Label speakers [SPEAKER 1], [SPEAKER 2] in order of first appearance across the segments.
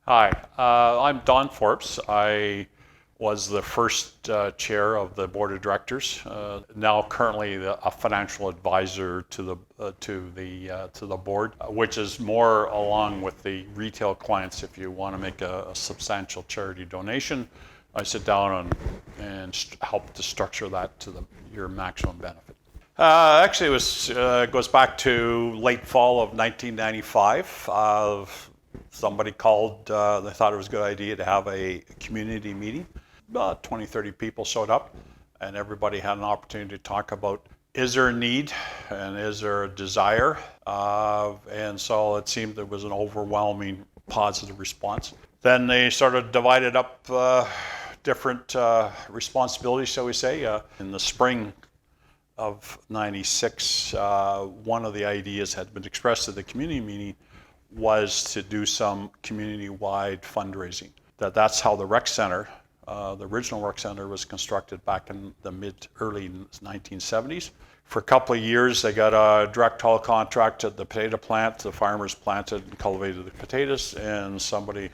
[SPEAKER 1] Hi, I'm Don Forbes. I was the first chair of the board of directors. Now, currently a financial advisor to the board, which is more along with the retail clients. If you want to make a substantial charity donation, I sit down and help to structure that to your maximum benefit. Actually, it goes back to late fall of 1995. Somebody called, they thought it was a good idea to have a community meeting. About 20, 30 people showed up, and everybody had an opportunity to talk about, is there a need and is there a desire? And so it seemed there was an overwhelming positive response. Then they sort of divided up different responsibilities, shall we say. In the spring of 96, one of the ideas had been expressed at the community meeting was to do some community-wide fundraising. That's how the rec center, the original rec center, was constructed back in the early 1970s. For a couple of years, they got a direct haul contract at the potato plant. The farmers planted and cultivated the potatoes, and somebody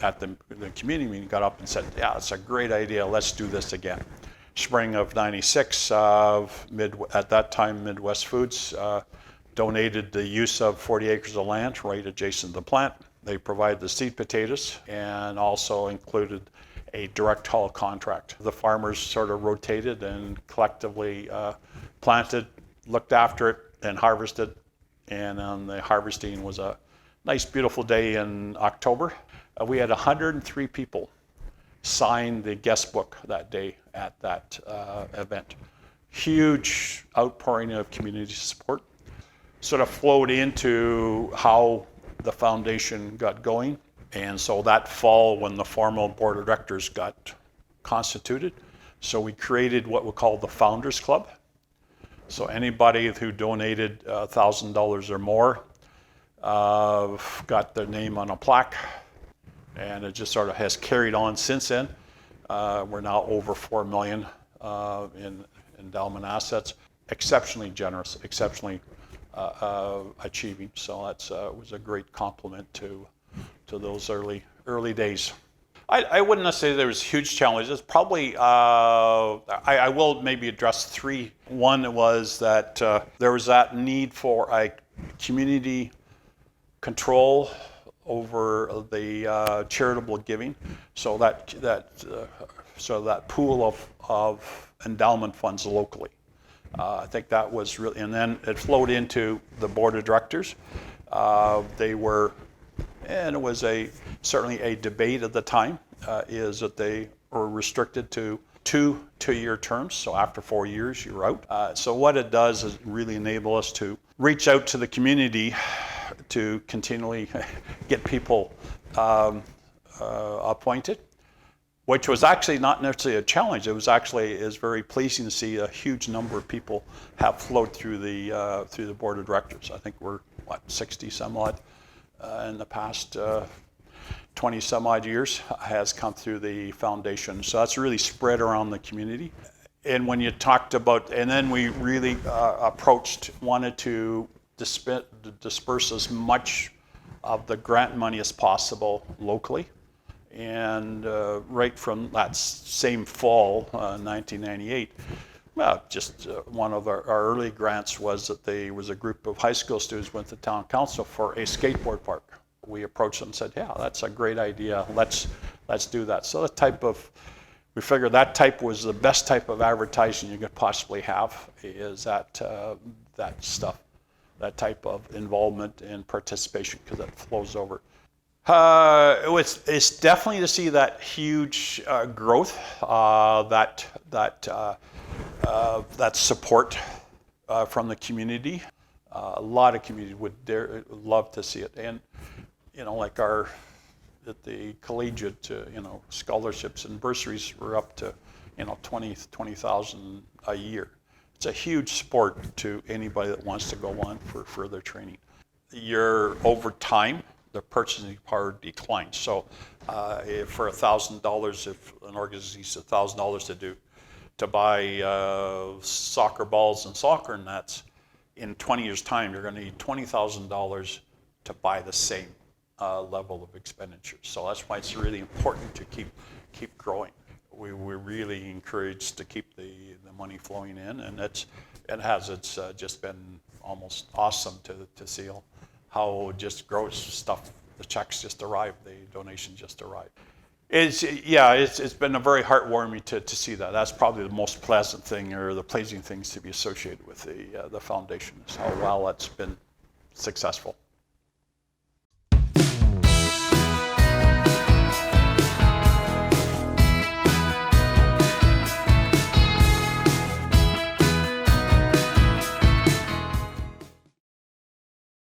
[SPEAKER 1] at the community meeting got up and said, yeah, it's a great idea, let's do this again. Spring of 96, at that time, Midwest Foods donated the use of 40 acres of land right adjacent to the plant. They provided the seed potatoes and also included a direct haul contract. The farmers sort of rotated and collectively planted, looked after it, and harvested. And on the harvesting was a nice, beautiful day in October. We had 103 people sign the guest book that day at that event. Huge outpouring of community support. Sort of flowed into how the foundation got going. And so that fall, when the formal board of directors got constituted, so we created what we call the Founders Club. So anybody who donated $1,000 or more got their name on a plaque, and it just sort of has carried on since then. We're now over $4 million in endowment assets. Exceptionally generous, exceptionally achieving. So that was a great compliment to those early days. I wouldn't necessarily say there was huge challenges. Probably, I will maybe address three. One was that there was that need for a community control over the charitable giving. So that pool of endowment funds locally. I think that was really, and then it flowed into the board of directors. They were, and it was certainly a debate at the time, is that they were restricted to two-year terms. So after 4 years, you're out. So what it does is really enable us to reach out to the community to continually get people appointed, which was actually not necessarily a challenge. It was very pleasing to see a huge number of people have flowed through the board of directors. I think we're 60 some odd in the past 20 some odd years has come through the foundation. So that's really spread around the community. And when you talked about, and then we really wanted to disperse as much of the grant money as possible locally. And right from that same fall, 1998, well, just one of our early grants was that there was a group of high school students went to town council for a skateboard park. We approached them and said, yeah, that's a great idea. Let's do that. So we figured that type was the best type of advertising you could possibly have, is that stuff, that type of involvement and participation, because it flows over. It's definitely to see that huge growth, that support from the community. A lot of community would love to see it, and like at the collegiate, scholarships and bursaries were up to 20,000 a year. It's a huge support to anybody that wants to go on for further training. Over time, the purchasing power declines. So for $1,000, if an organization needs $1,000 to buy soccer balls and soccer nets, in 20 years' time, you're going to need $20,000 to buy the same. level of expenditure. So that's why it's really important to keep growing. We're really encouraged to keep the money flowing in, and it's just been almost awesome to see how it just grows. Stuff, the checks just arrived, the donations just arrived. It's been a very heartwarming to see that. That's probably the most pleasant thing, or the pleasing things to be associated with the foundation, is how well it's been successful.